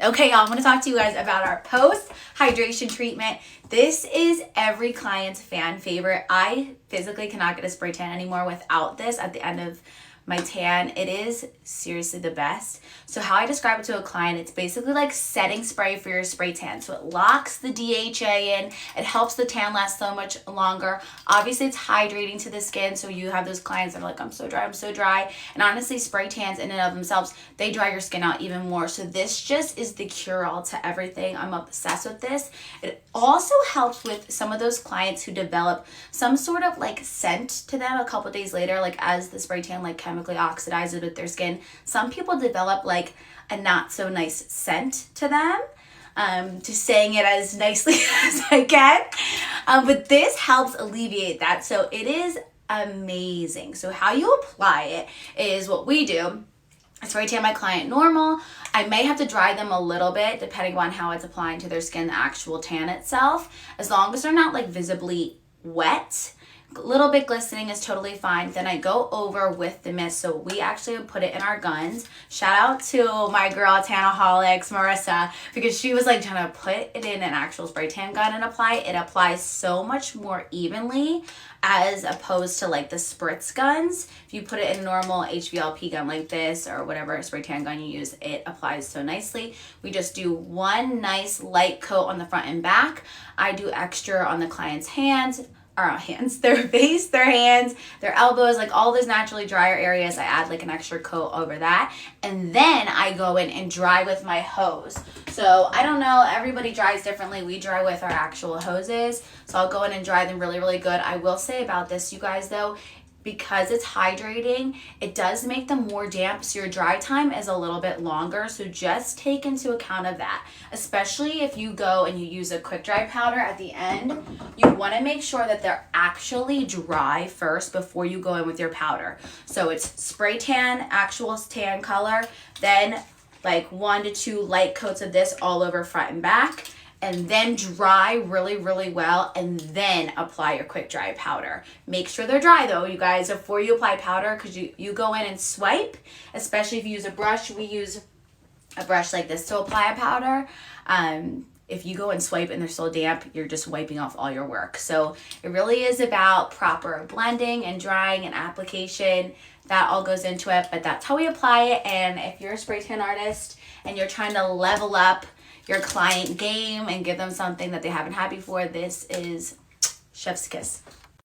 Okay, y'all, I'm going to talk to you guys about our post hydration treatment. This is every client's fan favorite. I physically cannot get a spray tan anymore without this at the end of my tan. It is seriously the best. So how I describe it to a client, it's basically like setting spray for your spray tan. So it locks the DHA in, it helps the tan last so much longer. Obviously it's hydrating to the skin, so you have those clients that are like, I'm so dry. And honestly, spray tans in and of themselves, they dry your skin out even more. So this just is the cure-all to everything. I'm obsessed with this. It also helps with some of those clients who develop some sort of like scent to them a couple days later, like as the spray tan like chemically oxidizes with their skin. Some people develop like a not so nice scent to them. Just saying it as nicely as I can. But this helps alleviate that. So it is amazing. So how you apply it is what we do. I spray tan my client normal. I may have to dry them a little bit depending on how it's applying to their skin, the actual tan itself. As long as they're not like visibly wet, a little bit glistening is totally fine. Then I go over with the mist. So we actually put it in our guns. Shout out to my girl Tanaholics, Marissa, because she was like trying to put it in an actual spray tan gun and apply it. It applies so much more evenly as opposed to like the spritz guns. If you put it in a normal HVLP gun like this or whatever spray tan gun you use, it applies so nicely. We just do one nice light coat on the front and back. I do extra on the client's their face, their hands, their elbows, like all those naturally drier areas. I add like an extra coat over that. And then I go in and dry with my hose. So I don't know, everybody dries differently. We dry with our actual hoses. So I'll go in and dry them really, really good. I will say about this, you guys, though, because it's hydrating, it does make them more damp, so your dry time is a little bit longer. So just take into account of that, especially if you go and you use a quick dry powder at the end. You want to make sure that they're actually dry first before you go in with your powder. So it's spray tan, actual tan color, then like 1 to 2 light coats of this all over front and back, and then dry really, really well, and then apply your quick dry powder. Make sure they're dry though, you guys, before you apply powder, because you go in and swipe, especially if you use a brush. We use a brush like this to apply a powder. If you go and swipe and they're still damp, you're just wiping off all your work. So it really is about proper blending and drying and application. That all goes into it, but that's how we apply it. And if you're a spray tan artist and you're trying to level up your client game and give them something that they haven't had before, this is chef's kiss.